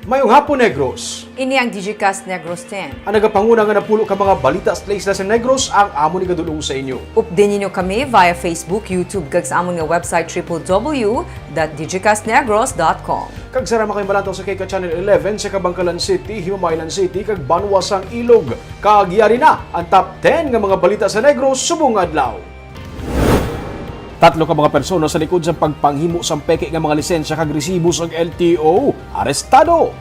Mayong hapon, Negros. Ini ang Digicast Negros X. Ang nagapanguna nga napulo ka mga balita sa place na sa Negros ang amon ni gadulong sa inyo. Update niyo kami via Facebook, YouTube, kag sa amon nga website www.digicastnegros.com. Kag sarama kayo malantaw sa Keka Channel 11 sa Kabangkalan City, Himamaylan City, kag Banwasang Ilog. Kagyari na ang top 10 nga mga balita sa Negros subong adlaw. Tatlo ka mga persona sa likod sa pagpanghimo sa peke nga mga lisensya kag resibo sa LTO arestado.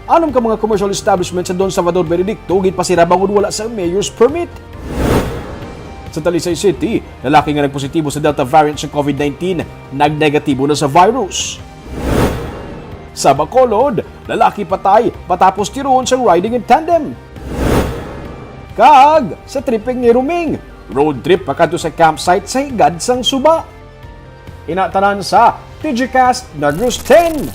Anom ka mga commercial establishment sa Don Salvador Benedicto gitpasira bangod wala sa mayor's permit. Sa Talisay City, lalaki nga nagpositibo sa Delta variant sa COVID-19, nagnegatibo na sa virus. Sa Bacolod, lalaki patay patapos tiroon sa riding in tandem. Kag sa tripping ni Ruming, road trip pagkadto sa campsite sa higad sang Suba. Inatanan sa Digicast Negros X.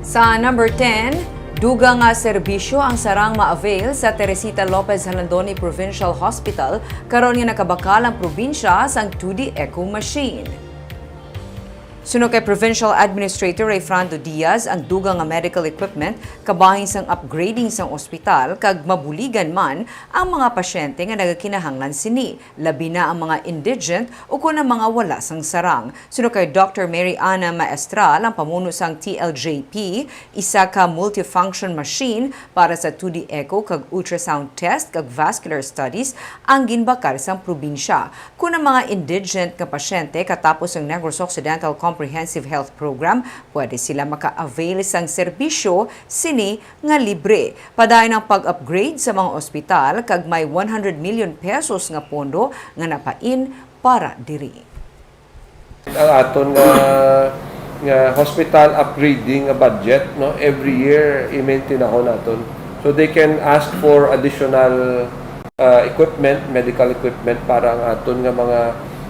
Sa number 10, duga nga serbisyo ang sarang ma-avail sa Teresita Lopez Halandoni Provincial Hospital karon nga nakabakal ang probinsya sang 2D echo machine. Sunod kay Provincial Administrator Rayfrando Diaz ang dugang nga medical equipment kabahin sang upgrading sang ospital kag mabuligan man ang mga pasyente nga nagakinahanglan sini, labi na ang mga indigent o kun ang mga wala sang sarang. Sunod kay Dr. Mary Ana Maestral ang pamuno sang TLJP, isa ka multifunction machine para sa 2D echo kag ultrasound test kag vascular studies ang ginbakal sang probinsya. Kun ang mga indigent nga pasyente katapos ang Negros Occidental Comprehensive Health Program, pwede sila maka-avail sang serbisyo sini nga libre. Padayon ang pag-upgrade sa mga ospital kag may 100 million pesos nga pondo nga napain para diri. Ang aton nga hospital upgrading nga budget, no, every year i-maintain ako naton. So they can ask for additional equipment, medical equipment para ang aton nga mga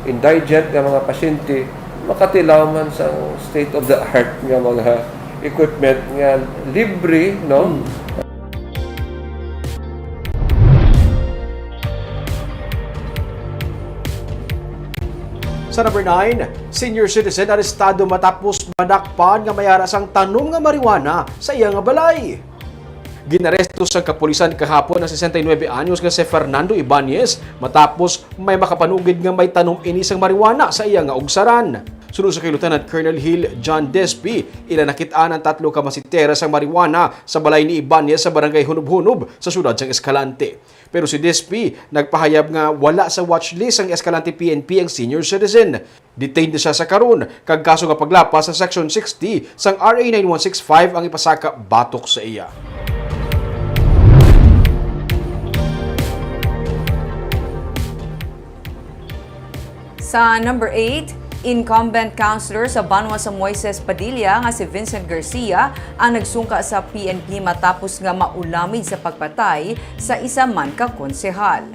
indigent nga mga pasyente makatilaw man sa state of the art nga mga equipment nga libre, no? Sa number 9, senior citizen arestado matapos madakpan nga mayara sang tanom nga marijuana sa iya nga balay. Ginaresto sa kapulisan kahapon ang 69 anyos nga si Fernando Ibanez matapos may makapanugid nga may tanom inisang marijuana sa iya nga ugsaran. Sunod sa kay Lieutenant Colonel Hill John Despi, ilanakitaan ang tatlo ka masitera sang marijuana sa balay ni Ibanez sa barangay Hunub-Hunub sa siyudad sang Escalante. Pero si Despi nagpahayab nga wala sa watchlist ang Escalante PNP ang senior citizen. Detained na siya sa karon kag kaso nga paglapas sa Section 60 sang RA 9165 ang ipasaka batok sa iya. Sa number 8, incumbent councilor sa Banwasang Moises Padilla nga si Vincent Garcia ang nagsungka sa PNP matapos nga maulamid sa pagpatay sa isa man ka konsehal.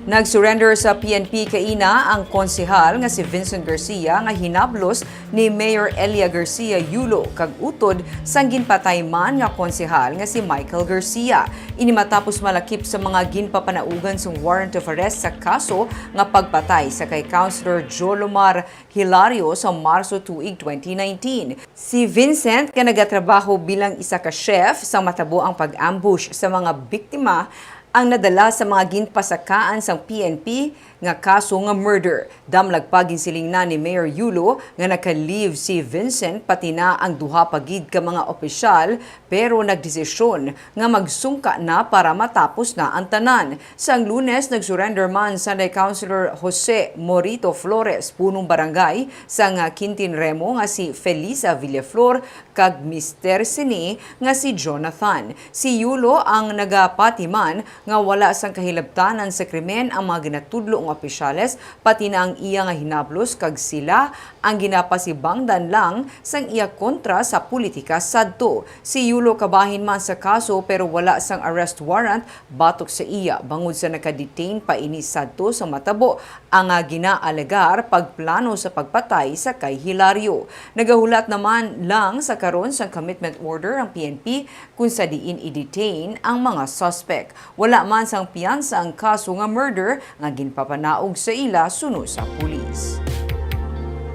Nag-surrender sa PNP kaina ang konsehal nga si Vincent Garcia nga hinablos ni Mayor Elia Garcia Yulo kag utod sang ginpatay man nga konsehal nga si Michael Garcia. Ini matapos malakip sa mga ginpapanaugan sa warrant of arrest sa kaso nga pagpatay sa kay Councilor Jolomar Hilario sa Marso tuig 2019. Si Vincent nga nagatrabaho bilang isa ka chef sa matabo ang pag-ambush sa mga biktima ang nadala sa mga ginpasakaan sang PNP nga kaso nga murder. Damlag paginsiling na ni Mayor Yulo nga naka-leave si Vincent pati na ang duha pagid ka mga opisyal pero nagdesisyon nga magsungka na para matapos na ang tanan. Sang Lunes nagsurrender man Sunday Councilor Jose Morito Flores punong barangay sang Quintin Remo nga si Felisa Villaflor kag Mr. Sini nga si Jonathan. Si Yulo ang nagapatiman nga wala sang kahilabtanan sa krimen ang mga ginatudlo nga opisyales pati na ang iya nga hinablos kag sila ang ginapasibangdan lang sang iya kontra sa politika sadto. Si Yulo kabahin man sa kaso pero wala sang arrest warrant batok sa iya bangod sa nakadetain pa ini sadto sa matabo ang ginaalegar pagplano sa pagpatay sa kay Hilario. Nagahulat naman lang sa karon sa commitment order ang PNP kung sa diin i-detain ang mga suspect. Wala wala man sang piyansa ang kaso nga murder nga ginpapanaog sa ila suno sa pulis.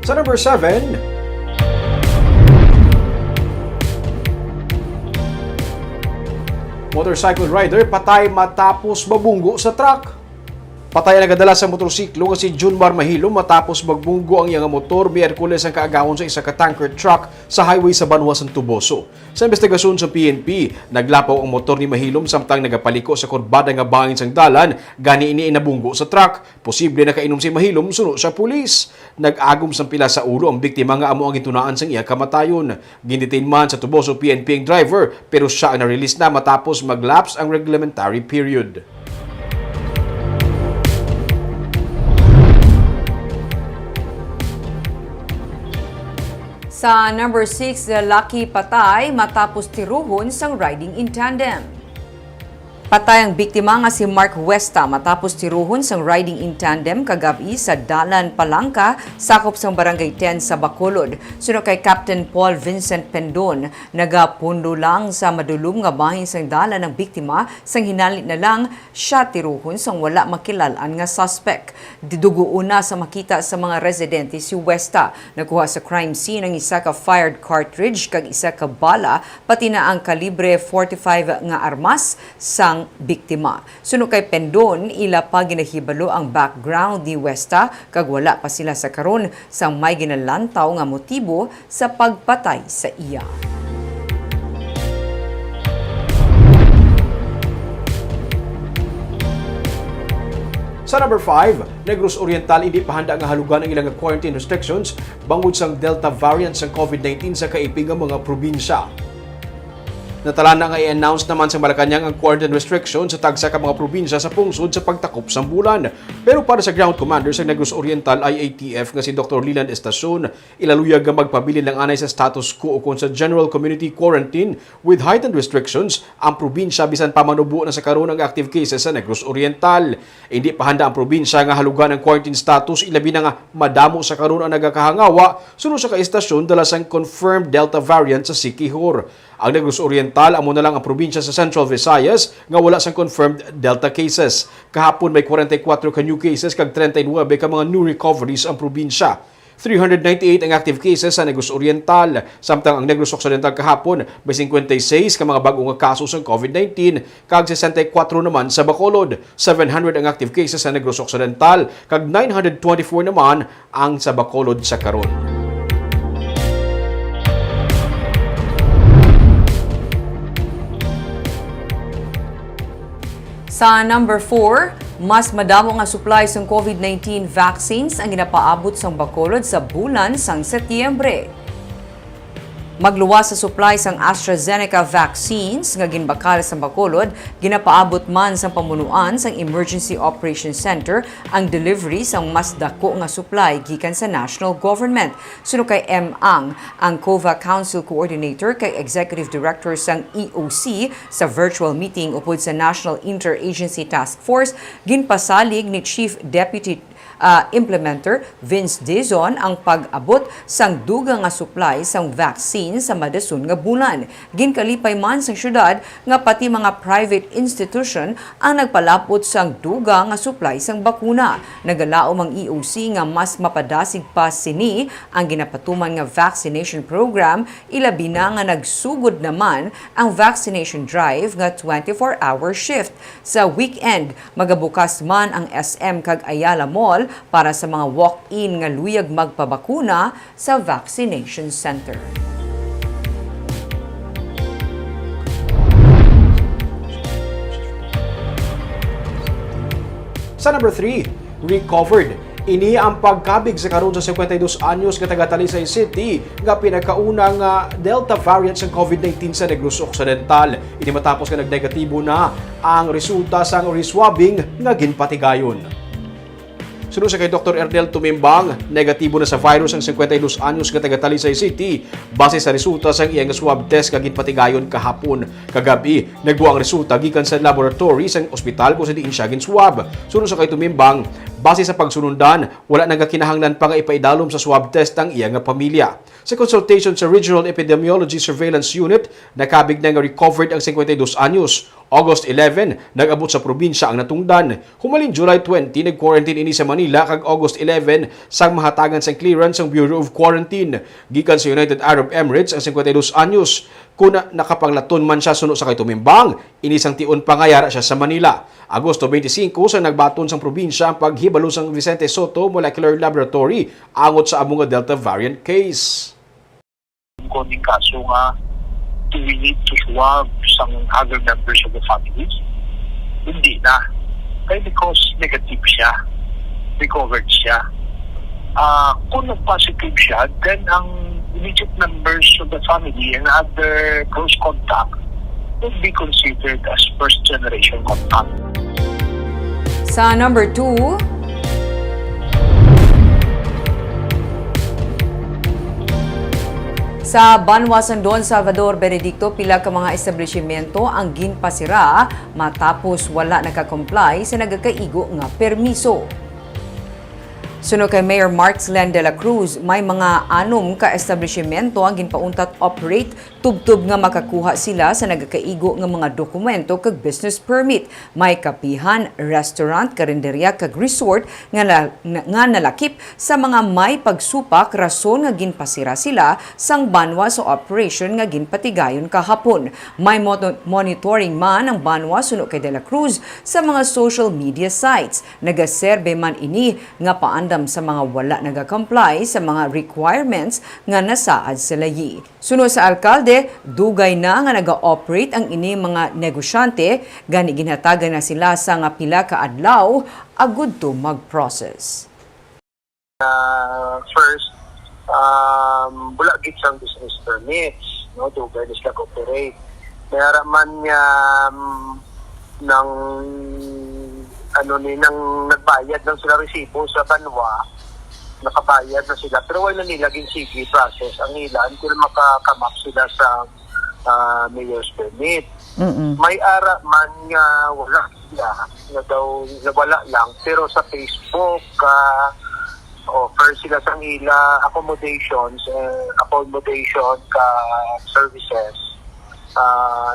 Sa number 7, motorcycle rider patay matapos mabunggo sa truck. Patay ang nagadala sa motorsiklo nga si Junmar Mahilo matapos magbunggo ang iyang motor Miyerkules ang kaagawon sa isa ka tanker truck sa highway sa Banwas, Tuboso. Sa investigasyon sa PNP, naglapaw ang motor ni Mahilom samtang nagapaliko sa kurbada nga bangin sang dalan, gani ini nabunggo sa truck. Posible nakainom si Mahilom suno sa pulis. Nag-agom sang pila sa ulo ang biktima nga amo ang gitunaan sang iya kamatayon. Gindetain man sa Tuboso PNP ang driver pero siya ang na-release na matapos maglapse ang reglementary period. Sa number 6, lalaki patay matapos tiruhon sang riding in tandem. Patay ang biktima nga si Mark Westa matapos tiruhon sang riding in tandem kagabi sa Dalan Palangka, sakop sang Barangay 10 sa Bacolod. Suno kay Captain Paul Vincent Pendon, nagapundo lang sa madulom nga bahin sang dalan ng biktima sang hinalit na lang siya tiruhon sang wala makilalan nga suspect. Diduguuna sa makita sa mga residente si Westa. Nakuha sa crime scene ang isa ka fired cartridge kag isa ka bala pati na ang kalibre .45 nga armas sang biktima. Suno kay Pendon, ila pa ginahibalo ang background ni Westa kag wala pa sila sa karon sang may ginalantaw nga motibo sa pagpatay sa iya. Sa number 5, Negros Oriental hindi pa handa nga halugan ang ilang quarantine restrictions bangod sang Delta variant sa COVID-19 sa kaiping nga mga probinsya. Natala na nga i-announce naman sa Malacanang ang quarantine restriction sa tagsa ka mga probinsya sa pungsod sa pagtakop sa bulan. Pero para sa ground commander sa Negros Oriental IATF nga si Dr. Leland Estacion, ilaluyag nga magpabilin lang anay sa status quo kung sa general community quarantine with heightened restrictions ang probinsya bisan pa manubo na sa karon ang active cases sa Negros Oriental. Hindi pa handa ang probinsya nga halugan ang quarantine status ilabi na nga madamo sa karon ang nagakahangawa suno sa ka-estasyon dala sang confirmed Delta variant sa Siquijor. Ang Negros Oriental amo na lang ang probinsya sa Central Visayas nga wala sang confirmed Delta cases. Kahapon may 44 ka new cases kag 39 ka mga new recoveries ang probinsya. 398 ang active cases sa Negros Oriental, samtang ang Negros Occidental kahapon may 56 ka mga bagong kaso sa COVID-19 kag 64 naman sa Bacolod. 700 ang active cases sa Negros Occidental kag 924 naman ang sa Bacolod sa karon. Sa number 4, mas madamo nga supply ng COVID-19 vaccines ang ginapaabot sa Bacolod sa bulan sang Setyembre. Magluwas sa supply sang AstraZeneca vaccines nga ginbakal sa Bacolod, ginapaabot man sa pamunuan sang Emergency Operations Center ang delivery sang mas dako nga supply gikan sa national government. Suno kay M. Ang COVA Council Coordinator kay Executive Director sang EOC sa virtual meeting upod sa National Interagency Task Force, ginpasalig ni Chief Deputy Implementer Vince Dizon ang pag-abot sang duga nga supply sang vaccine sa madason nga bulan. Ginkalipay man sa syudad nga pati mga private institution ang nagpalapot sang duga nga supply sang bakuna. Nagalaom ang EOC nga mas mapadasig pa sini ang ginapatuman nga vaccination program, ilabi na nga nagsugod naman ang vaccination drive nga 24-hour shift. Sa weekend, magabukas man ang SM kag Ayala Mall para sa mga walk-in nga luyag magpabakuna sa vaccination center. Sa number 3, recovered. Ini ang pagkabig sa karon sa 52 anyos nga taga Talisay City nga pinakaunang Delta variant sa COVID-19 sa Negros Occidental. Ini matapos nga nagnegatibo na ang resulta sang reswabbing nga ginpatigayon. Sunod sa kay Dr. Ernel Tumimbang, negatibo na sa virus ang 52 anyos nga taga Talisay City base sa resulta sa iyang swab test nga ginpatigayon kahapon. Kagabi, nagbuo ang resulta gikan sa laboratory sa ospital kung sa diin siya ginswab. Sunod sa kay Tumimbang, Base sa pagsunundan, wala nagakinahanglan pa nga ipaidalom sa swab test ang iyang pamilya. Sa consultation sa Regional Epidemiology Surveillance Unit, nakabig na nga recovered ang 52 anyos. August 11, nag-abot sa probinsya ang natungdan. Humaling July 20, nag-quarantine ini sa Manila kag August 11 sang mahatagan sa clearance ang Bureau of Quarantine. Gikan sa United Arab Emirates ang 52 anyos. Kuna nakapanglaton man siya suno sa kay tumimbang, inisang tion pangayara siya sa Manila. Agosto 25 sang nagbaton sang probinsya ang paghibalo sang Vicente Soto Molecular Laboratory angot sa among Delta variant case. Kung kaso nga, do we need to swab some other members of the family? Hindi na. Kaya because negative siya, recovered siya. Kung nag-positive siya, then ang immediate members of the family and other close contact would be considered as first-generation contact. Sa number 2, sa Banwa, Don Salvador, Benedicto, pila ka mga establishmento ang ginpasira matapos wala nakakomply sa nagakaigo nga permiso. Suno kay Mayor Marx Len de la Cruz, may mga 6 ka establishmento ang ginpauntat operate tubtub nga makakuha sila sa nagakaigo nga mga dokumento kag business permit. May kapihan, restaurant, karinderya kag resort nga nalakip sa mga may pagsupak rason nga ginpasira sila sang Banwa sa operation nga ginpatigayon kahapon. May monitoring man ang Banwa suno kay de la Cruz sa mga social media sites. Nagaserbe man ini nga paandam sa mga wala nagakomply sa mga requirements nga nasaad sa layi. Suno sa alkalde, dugay na nga naga-operate ang ini mga negosyante, gani ginhatagan na sila sa nga pila ka adlaw agud to mag-process. First, wala gid sang business permits, no, dugay na sila operate. Mayara man nga ng nang nagbayad ng sila resibo sa Banwa, nakabayad na sila, pero wala nila ginsigi process ang nila until makakamap sila sa mayor's permit. May ara man nga wala sila, na daw wala lang, pero sa Facebook offer sila sa nila accommodations, accommodation ka services.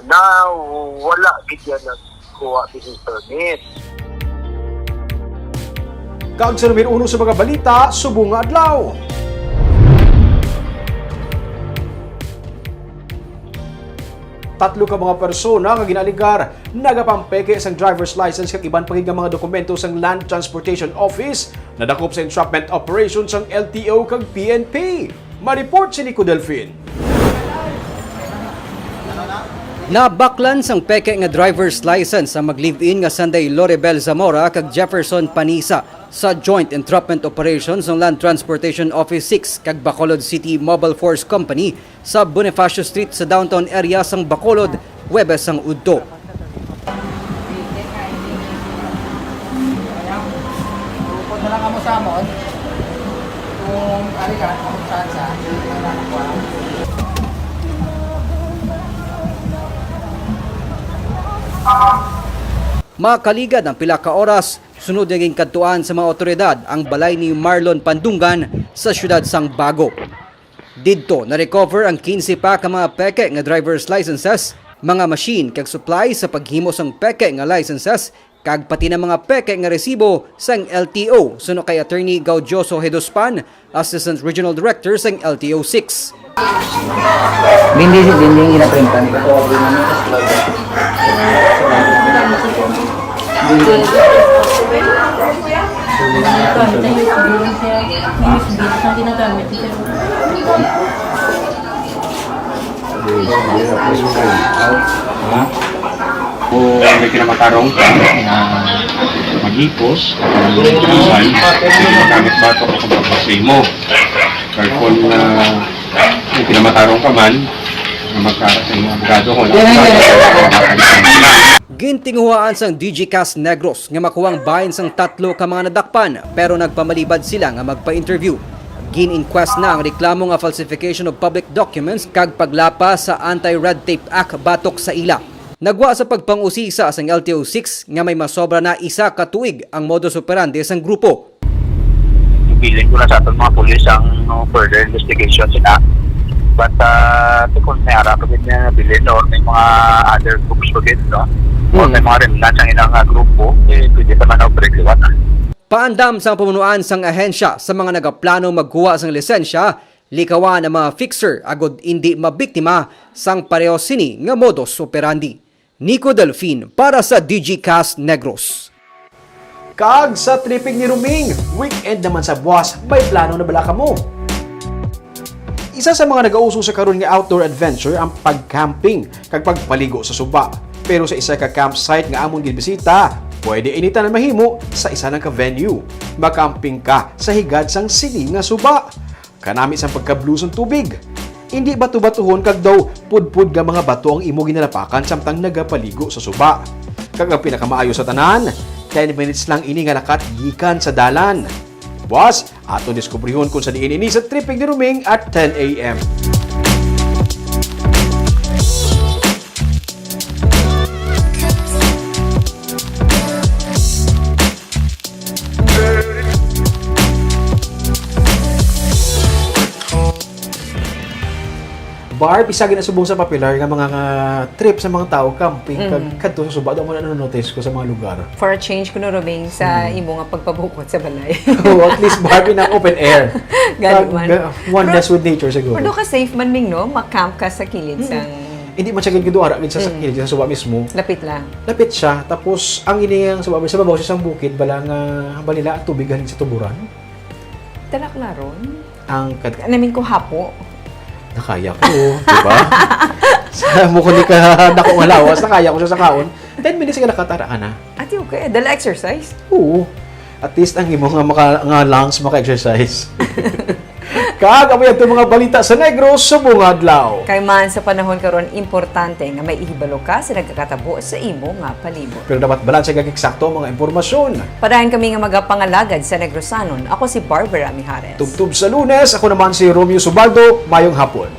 Now wala gid yan kuha business permit. Kag sa numero 1 sa mga balita, subong nga adlaw. Tatlo ka mga persona nga ginaligar nagapampeke sang driver's license kag iban pagig nga mga dokumento sang Land Transportation Office nadakop sa entrapment operation sang LTO kag PNP. Ma-report si Nico Delfin. Nabaklan sang peke nga driver's license ang mag-live-in nga Sunday Loribel Zamora kag Jefferson Panisa sa joint entrapment operations ng Land Transportation Office 6 kag Bacolod City Mobile Force Company sa Bonifacio Street sa downtown area sang Bacolod, Huwebes sang Udto. Na lang mo sa amon kung ari ka kung saan sa Makaligad ang pila ka oras, sunod naging kadtuan sa mga otoridad ang balay ni Marlon Pandungan sa siyudad sang Bago. Didto na-recover ang 15 pa ka mga peke nga driver's licenses, mga machine kag supply sa paghimo sang peke nga licenses, kag pati na mga peke nga resibo sang LTO, suno kay Attorney Gaudioso Hedospan, Assistant Regional Director sang LTO 6. dinding ina-printan ito Kung may kinamatarong ka na magipos, minsan, magamit ba ito kung pagpasay mo. Pero kung may kinamatarong ka man, na magkara sa mga abogado ko, Gintinguhaan sang Digicast Negros nga makuwang bahin sang 3 ka mga nadakpan pero nagpamalibad sila nga magpa-interview. Gin-inquest na ang reklamo nga falsification of public documents kag paglapa sa Anti-Red Tape Act batok sa ila. Nagwa sa pagpangusisa sang LTO-6 nga may masobra na isa ka tuig ang modus operandi sang grupo. Ibilin ko na sa ating mga pulis ang further investigation sila. But kung may harap din na bilin or may mga other groups ko din, no? Or may mga remnants ang ilang grupo, pwede naman na operate liwat na. Paandam sa pamunuan sang ahensya sa mga nagaplano magkuha sang lisensya, likawan ang mga fixer agod hindi mabiktima sang pareho sini nga modus operandi. Nico Delfin para sa Digicast Negros. Kag sa tripig ni Ruming, weekend naman sa buwas, may plano na bala ka mo. Isa sa mga nag-auso sa karon nga outdoor adventure ang pag-camping kag pagpaligo sa suba. Pero sa isa ka campsite nga amon gibisita, pwede initan na mahimo sa isa ng ka-venue. Mag-camping ka sa higad sang sili nga suba. Kanami sang pagka-blue ng tubig. Hindi bato-batuhon kag daw pudpud nga mga bato ang imo ginalapakan samtang nagapaligo sa suba. Kag ang pinakamaayo sa tanan, 10 minutes lang ini nga lakat gikan sa dalan. Boss, ato diskubrihon kung saan ini sa tripig ni Ruming at 10 a.m. Barb, isa ginasubong sa popular nga mga trip sa mga tao, camping, kadto sa suba. Daw mo na notice ko sa mga lugar. For a change ko no, Robing, sa imo nga pagpabukot sa balay. Oh, at least Barbie ng open air. Ganun man. Oneness with nature siguro. Pero ka safe man ming, no? Mag-camp ka sa kilid sang... Hindi man siya giduara sa kilid sa suba mismo. Lapit lang. Lapit siya, tapos ang iniyang sa babaw siya sang bukid, balang balila ang tubig galing sa tuburan. Talak na ron. Ang Namin ko hapo. nakaya ko, di ba? Sa mukha ni ka dako nga lawas, nakaya ko siya sa kaon. 10 minutes ka nakatara ka na. Ati okay, dala exercise. Oo. At least ang imo nga lungs maka-exercise. Kagabi ang mga balita sa Negros sa bungadlaw. Kay man sa panahon karon importante nga may ihibalo ka sa nagkakatabo sa imo nga palibot. Pero dapat balanse kag eksakto ang mga impormasyon. Padayon kami nga magapangalagad sa Negrosanon. Ako si Barbara Mijares. Tubtub sa Lunes, ako naman si Romeo Subaldo. Mayong hapon.